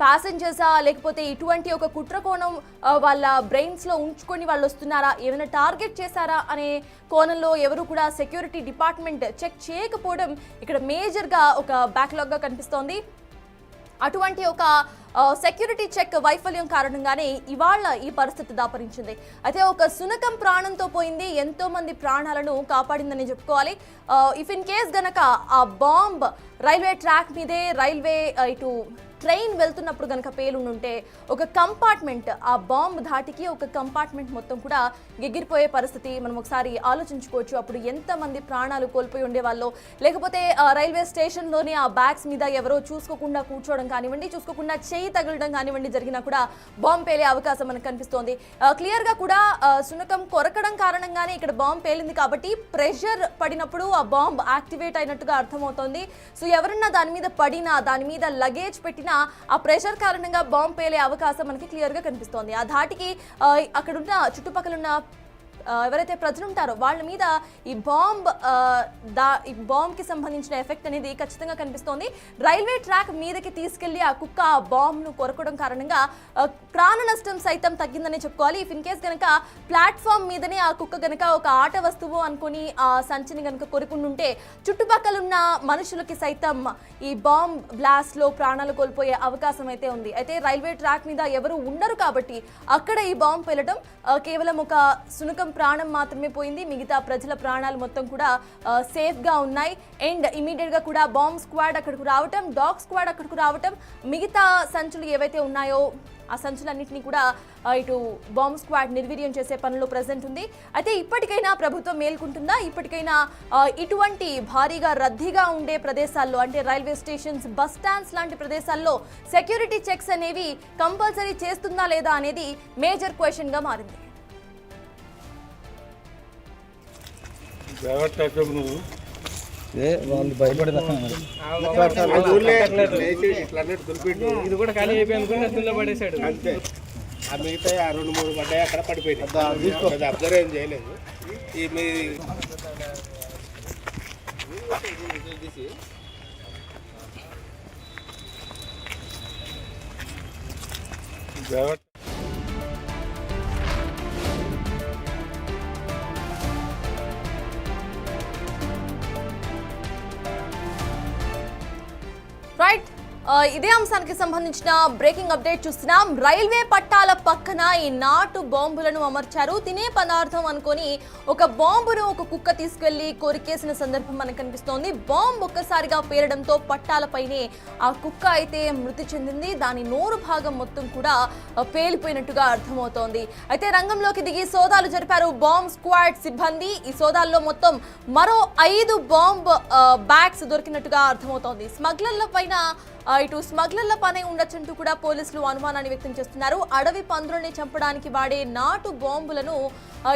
ప్యాసింజర్సా లేకపోతే ఇటువంటి ఒక కుట్రకోణం వాళ్ళ బ్రెయిన్స్లో ఉంచుకొని వాళ్ళు వస్తున్నారా, ఏమైనా టార్గెట్ చేశారా అనే కోణంలో ఎవరు కూడా సెక్యూరిటీ డిపార్ట్మెంట్ చెక్ చేయకపోవడం ఇక్కడ మేజర్గా ఒక బ్యాక్లాగ్గా కనిపిస్తోంది. అటువంటి ఒక సెక్యూరిటీ చెక్ వైఫల్యం కారణంగానే ఇవాళ ఈ పరిస్థితి దాపరించింది. అయితే ఒక శునకం ప్రాణంతో పోయింది, ఎంతో మంది ప్రాణాలను కాపాడిందని చెప్పుకోవాలి. ఇఫ్ ఇన్ కేస్ గనక ఆ బాంబ్ రైల్వే ట్రాక్ మీదే, రైల్వే ఇటు ట్రైన్ వెళ్తున్నప్పుడు కనుక పేలుంటే ఒక కంపార్ట్మెంట్, ఆ బాంబ్ ధాటికి ఒక కంపార్ట్మెంట్ మొత్తం కూడా ఎగిరిపోయే పరిస్థితి మనం ఒకసారి ఆలోచించుకోవచ్చు. అప్పుడు ఎంతమంది ప్రాణాలు కోల్పోయి ఉండేవాళ్ళు. లేకపోతే రైల్వే స్టేషన్లోనే ఆ బ్యాగ్స్ మీద ఎవరో చూసుకోకుండా కూర్చోవడం కానివ్వండి, చూసుకోకుండా చేయి తగలడం కానివ్వండి జరిగినా కూడా బాంబ్ పేలే అవకాశం మనకు కనిపిస్తోంది. క్లియర్గా కూడా శునకం కొరకడం కారణంగానే ఇక్కడ బాంబ్ పేలింది. కాబట్టి ప్రెషర్ పడినప్పుడు ఆ బాంబ్ యాక్టివేట్ అయినట్టుగా అర్థమవుతోంది. సో ఎవరన్నా దాని మీద పడినా, దాని మీద లగేజ్ పెట్టినా ఆ ప్రెషర్ కారణంగా బాంబ్ పేలే అవకాశం మనకి క్లియర్ గా కనిపిస్తోంది. ఆ ధాటికి అక్కడున్న చుట్టుపక్కల ఉన్న ఎవరైతే ప్రజలు ఉంటారో వాళ్ళ మీద ఈ బాంబ్కి సంబంధించిన ఎఫెక్ట్ అనేది ఖచ్చితంగా కనిపిస్తోంది. రైల్వే ట్రాక్ మీదకి తీసుకెళ్లి ఆ కుక్క ఆ బాంబ్ను కొరకడం కారణంగా ప్రాణ నష్టం సైతం తగ్గిందని చెప్పుకోవాలి. ఇఫ్ ఇన్ కేస్ కనుక ప్లాట్ఫామ్ మీదనే ఆ కుక్క కనుక ఒక ఆట వస్తువు అనుకుని ఆ సంచిని కనుక కొరుకుంటుంటే చుట్టుపక్కల ఉన్న మనుషులకి సైతం ఈ బాంబ్ బ్లాస్ట్ లో ప్రాణాలు కోల్పోయే అవకాశం అయితే ఉంది. అయితే రైల్వే ట్రాక్ మీద ఎవరు ఉండరు కాబట్టి అక్కడ ఈ బాంబ్ పేలడం కేవలం ఒక శునకం ప్రాణం మాత్రమే పోయింది. మిగతా ప్రజల ప్రాణాలు మొత్తం కూడా సేఫ్ గా ఉన్నాయి. అండ్ ఇమీడియట్ గా కూడా బాంబ్ స్క్వాడ్ అక్కడికి రావటం, డాగ్ స్క్వాడ్ అక్కడికి రావటం, మిగతా సంచులు ఏవైతే ఉన్నాయో ఆ సంచులన్నింటినీ కూడా ఇటు బాంబ్ స్క్వాడ్ నిర్వీర్యం చేసే పనిలో ప్రెజెంట్ ఉంది. అయితే ఇప్పటికైనా ప్రభుత్వం మేల్కుంటుందా? ఇప్పటికైనా ఇటువంటి భారీగా రద్దీగా ఉండే ప్రదేశాల్లో, అంటే రైల్వే స్టేషన్స్, బస్ స్టాండ్స్ లాంటి ప్రదేశాల్లో సెక్యూరిటీ చెక్స్ అనేవి కంపల్సరీ చేస్తుందా లేదా అనేది మేజర్ క్వశ్చన్ గా మారింది. వాళ్ళు భయపడేదా ఇది కూడా ఖాళీ అయిపోయింది అందులో పడేశాడు అంతే. ఆ మిగతా 2-3 పడ్డాయి అక్కడ పడిపోయింది. అబ్జర్వ్ ఏం చేయలేదు. ఈ మీ రైట్ ఇదే అంశానికి సంబంధించిన బ్రేకింగ్ అప్డేట్ చూస్తున్నాం. రైల్వే పట్టాల పక్కన ఈ నాటు బాంబులను అమర్చారు. తినే పదార్థం అనుకొని ఒక బాంబును ఒక కుక్క తీసుకెళ్లి కొరికేసిన సందర్భం మనకు కనిపిస్తోంది. బాంబు ఒక్కసారిగా పేలడంతో పట్టాలపైనే ఆ కుక్క అయితే మృతి చెందింది. దాని నోరు భాగం మొత్తం కూడా పేలిపోయినట్టుగా అర్థమవుతోంది. అయితే రంగంలోకి దిగి సోదాలు జరిపారు బాంబ్ స్క్వాడ్ సిబ్బంది. ఈ సోదాల్లో మొత్తం మరో 5 బాంబ్ బ్యాగ్స్ దొరికినట్టుగా అర్థమవుతోంది. స్మగ్లర్ల పైన ఇటు స్మగ్లర్ల పనే ఉండొచ్చంటూ కూడా పోలీసులు అనుమానాన్ని వ్యక్తం చేస్తున్నారు. అడవి పందులని చంపడానికి వాడే నాటు బాంబులను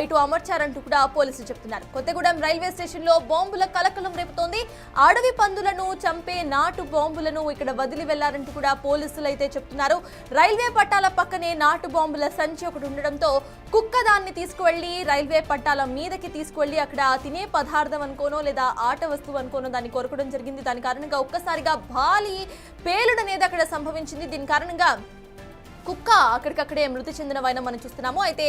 ఇటు అమర్చారంటూ కూడా పోలీసులు చెప్తున్నారు. కొత్తగూడెం రైల్వే స్టేషన్ లో బాంబుల కలకలం రేపుతోంది. అడవి పందులను చంపే నాటు బాంబులను ఇక్కడ వదిలి వెళ్లారంటూ కూడా పోలీసులు అయితే చెప్తున్నారు. రైల్వే పట్టాల పక్కనే నాటు బాంబుల సంచి ఒకటి ఉండడంతో కుక్క దాన్ని తీసుకువెళ్లి రైల్వే పట్టాల మీదకి తీసుకువెళ్లి అక్కడ తినే పదార్థం అనుకోనో లేదా ఆట వస్తువు అనుకోనో దాన్ని కొరకడం జరిగింది. దాని కారణంగా ఒక్కసారిగా భారీ పేలుడు అనేది అక్కడ సంభవించింది. దీని కారణంగా కుక్క అక్కడికక్కడే మృతి చెందిన వైనం మనం చూస్తున్నాము. అయితే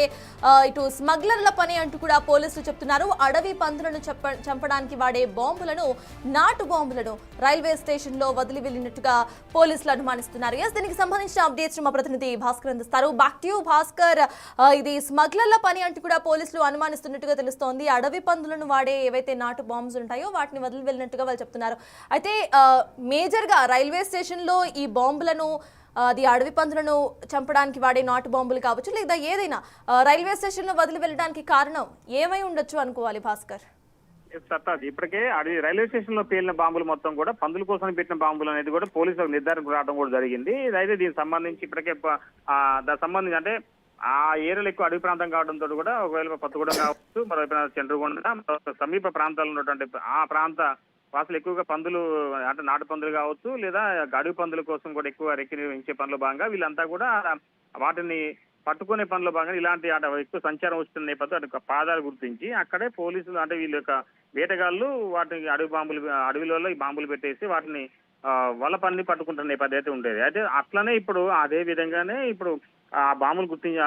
ఇటు స్మగ్లర్ల పని అంటూ కూడా పోలీసులు చెప్తున్నారు. అడవి పందులను చంపడానికి వాడే బాంబులను నాటు బాంబులను రైల్వే స్టేషన్ లో వదిలి వెళ్ళినట్టుగా పోలీసులు అనుమానిస్తున్నారు. దీనికి సంబంధించిన అప్డేట్స్ మా ప్రతినిధి భాస్కర్ అందిస్తారు. Back to you Bhaskar. ఇది స్మగ్లర్ల పని అంటూ కూడా పోలీసులు అనుమానిస్తున్నట్టుగా తెలుస్తోంది. అడవి పందులను వాడే ఏవైతే నాటు బాంబ్స్ ఉంటాయో వాటిని వదిలి వెళ్ళినట్టుగా వాళ్ళు చెప్తున్నారు. అయితే మేజర్ గా రైల్వే స్టేషన్ లో ఈ బాంబులను అది అడవి పందులను చంపడానికి వాడే నాటు బాంబులు కావచ్చు లేదా ఏదైనా రైల్వే స్టేషన్ లో వదిలి వెళ్ళడానికి కారణం ఏమై ఉండొచ్చు అనుకోవాలి భాస్కర్? సత్తాజ్, ఇప్పటికే రైల్వే స్టేషన్ లో పేలిన బాంబులు మొత్తం కూడా పందుల కోసం పెట్టిన బాంబులు అనేది కూడా పోలీసులకు నిర్ధారణకు రావడం కూడా జరిగింది. అయితే దీనికి సంబంధించి ఇప్పటికే దానికి సంబంధించి అంటే ఆ ఏరియాలో ఎక్కువ అడవి ప్రాంతం కావడంతో కూడా ఒకవేళ కొత్తగూడెం కావచ్చు, మరోవైపు చంద్రగొండ సమీప ప్రాంతాల్లో ఉన్నటువంటి ఆ ప్రాంత వాసులు ఎక్కువగా పందులు అంటే నాటు పందులు కావచ్చు లేదా అడవి పందుల కోసం కూడా ఎక్కువ రెక్కించే పనుల భాగంగా వీళ్ళంతా కూడా వాటిని పట్టుకునే పనుల భాగంగా ఇలాంటి ఎక్కువ సంచారం వస్తున్న నేపథ్యం అటు పాదాలు గుర్తించి అక్కడే పోలీసులు అంటే వీళ్ళ యొక్క వేటగాళ్ళు వాటిని అడవిలలో ఈ బాంబులు పెట్టేసి వాటిని వాళ్ళ పని పట్టుకుంటున్న నేపథ్యం అయితే ఉండేది. అయితే అట్లనే ఇప్పుడు అదే విధంగానే ఇప్పుడు ఆ బాంబులు గుర్తించి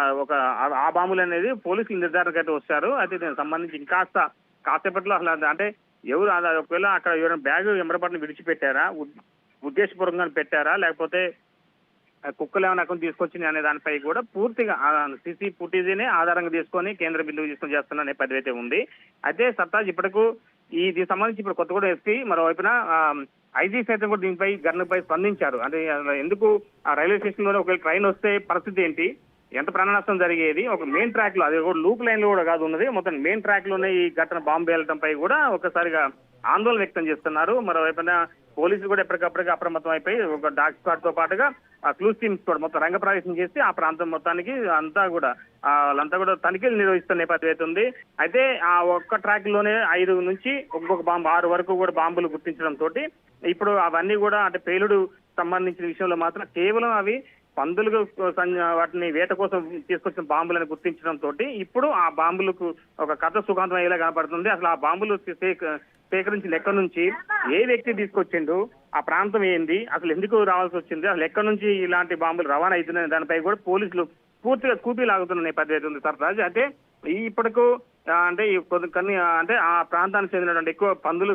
ఆ బాంబులు అనేది పోలీసులు నిర్ధారణకు అయితే వస్తారు. అయితే దీనికి సంబంధించి ఇంకాస్త కాసేపట్లో అసలు అంటే ఎవరు ఒకవేళ అక్కడ ఎవరైనా బ్యాగ్ ఎమరపాటును విడిచిపెట్టారా, ఉద్దేశపూర్వకంగా పెట్టారా, లేకపోతే కుక్కలు ఏమైనా అక్కడ తీసుకొచ్చింది అనే దానిపై కూడా పూర్తిగా సీసీ ఫుటేజీనే ఆధారంగా తీసుకొని కేంద్ర బిందువు తీసుకొని చేస్తున్న నేపథ్యం అయితే ఉంది. అయితే సత్తాజ్ ఇప్పటికు దీనికి సంబంధించి ఇప్పుడు కొత్తగూడెం ఎస్పీ మరోవైపున ఐజీ సైతం కూడా దీనిపై ఘటనపై స్పందించారు. అంటే ఎందుకు ఆ రైల్వే స్టేషన్ లోనే ఒకవేళ ట్రైన్ వస్తే పరిస్థితి ఏంటి, ఎంత ప్రాణ నష్టం జరిగేది, ఒక మెయిన్ ట్రాక్ లో అది కూడా లూప్ లైన్ లో కూడా కాదు ఉన్నది, మొత్తం మెయిన్ ట్రాక్ లోనే ఈ ఘటన బాంబు పేలటంపై కూడా ఒకసారిగా ఆందోళన వ్యక్తం చేస్తున్నారు. మరోవైపున పోలీసులు కూడా ఎప్పటికప్పటికి అప్రమత్తం అయిపోయి ఒక డాగ్ స్క్వాడ్ తో పాటుగా ఆ క్లూస్ టీమ్స్ కూడా మొత్తం రంగప్రవేశం చేసి ఆ ప్రాంతం మొత్తానికి వాళ్ళంతా కూడా తనిఖీలు నిర్వహిస్తున్న నేపథ్యం అయితే ఉంది. అయితే ఆ ఒక్క ట్రాక్ లోనే 5 నుంచి ఒక్కొక్క బాంబు 6 వరకు కూడా బాంబులు గుర్తించడం తోటి ఇప్పుడు అవన్నీ కూడా అంటే పేలుడు సంబంధించిన విషయంలో మాత్రం కేవలం అవి పందులకు వాటిని వేట కోసం తీసుకొచ్చిన బాంబులను గుర్తించడం తోటి ఇప్పుడు ఆ బాంబులకు ఒక కథ సుఖాంతం అయ్యేలా కనపడుతుంది. అసలు ఆ బాంబులు సేకరించి లెక్క నుంచి ఏ వ్యక్తి తీసుకొచ్చిండు, ఆ ప్రాంతం ఏంది, అసలు ఎందుకు రావాల్సి వచ్చింది, అసలు ఎక్కడి నుంచి ఇలాంటి బాంబులు రవాణా అవుతున్నాయి దానిపై కూడా పోలీసులు పూర్తిగా కూపీ లాగుతున్న నేపథ్యం ఉంది సర్ఫరాజ్. అయితే ఇప్పటికు అంటే కొన్ని అంటే ఆ ప్రాంతానికి చెందినటువంటి ఎక్కువ పందులు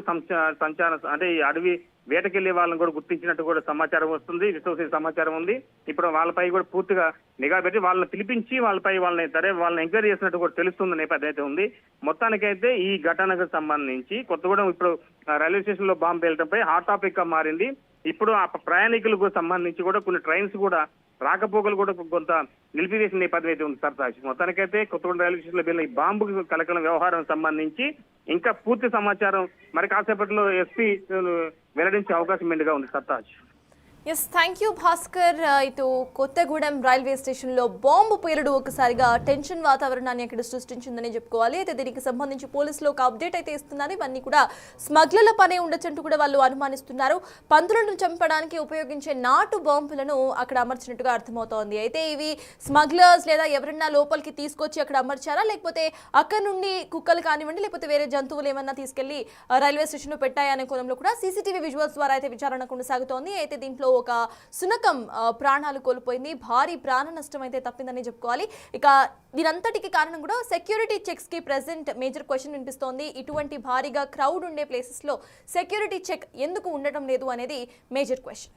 సంచారం అంటే ఈ అడవి వేటకెళ్లే వాళ్ళని కూడా గుర్తించినట్టు కూడా సమాచారం వస్తుంది, విశ్వసనీయ సమాచారం ఉంది. ఇప్పుడు వాళ్ళపై కూడా పూర్తిగా నిఘా పెట్టి వాళ్ళని పిలిపించి వాళ్ళని ఎంక్వైరీ చేసినట్టు కూడా తెలుస్తున్న నేపథ్యం అయితే ఉంది. మొత్తానికైతే ఈ ఘటనకు సంబంధించి కొత్తగూడెం ఇప్పుడు రైల్వే స్టేషన్ లో బాంబు పేలటంపై హాట్ టాపిక్ గా మారింది. ఇప్పుడు ఆ ప్రయాణికులకు సంబంధించి కూడా కొన్ని ట్రైన్స్ కూడా రాకపోకలు కూడా కొంత నిలిపివేసిన నేపథ్యం అయితే ఉంది సర్తాజ్. మొత్తానికైతే కొత్తగూడెం రైల్వే స్టేషన్ లో వెళ్ళిన ఈ బాంబు కలకలం వ్యవహారం సంబంధించి ఇంకా పూర్తి సమాచారం మరి కాసేపట్లో ఎస్పీ వెల్లడించే అవకాశం మెండుగా ఉంది Sartaj. Yes thank you Bhaskar. ఇటు కొత్తగూడెం రైల్వే స్టేషన్లో బాంబు పేలుడు ఒకసారిగా టెన్షన్ వాతావరణాన్ని అక్కడ సృష్టించిందని చెప్పుకోవాలి. అయితే దీనికి సంబంధించి పోలీసులు ఒక అప్డేట్ అయితే ఇస్తున్నారు. ఇవన్నీ కూడా స్మగ్లర్ల పనే ఉండొచ్చంటూ కూడా వాళ్ళు అనుమానిస్తున్నారు. పందులను చంపడానికి ఉపయోగించే నాటు బాంబులను అక్కడ అమర్చినట్టుగా అర్థమవుతోంది. అయితే ఇవి స్మగ్లర్స్ లేదా ఎవరన్నా లోపలికి తీసుకొచ్చి అక్కడ అమర్చారా, లేకపోతే అక్కడ నుండి కుక్కలు కానివ్వండి లేకపోతే వేరే జంతువులు ఏమన్నా తీసుకెళ్లి రైల్వే స్టేషన్లో పెట్టాయనే కోణంలో కూడా సీసీటీవీ విజువల్స్ ద్వారా అయితే విచారణ కొనసాగుతోంది. అయితే దీంట్లో ఒక సునకం ప్రాణాలు కోల్పోయింది. భారీ ప్రాణ నష్టం అయితే తప్పిందని చెప్పుకోవాలి. ఇక దీనంతటికి కారణం కూడా సెక్యూరిటీ చెక్స్ కి ప్రెసెంట్ మేజర్ క్వశ్చన్ వినిపిస్తోంది. ఇటువంటి భారీగా క్రౌడ్ ఉండే ప్లేసెస్ లో సెక్యూరిటీ చెక్ ఎందుకు ఉండటం లేదు అనేది మేజర్ క్వశ్చన్.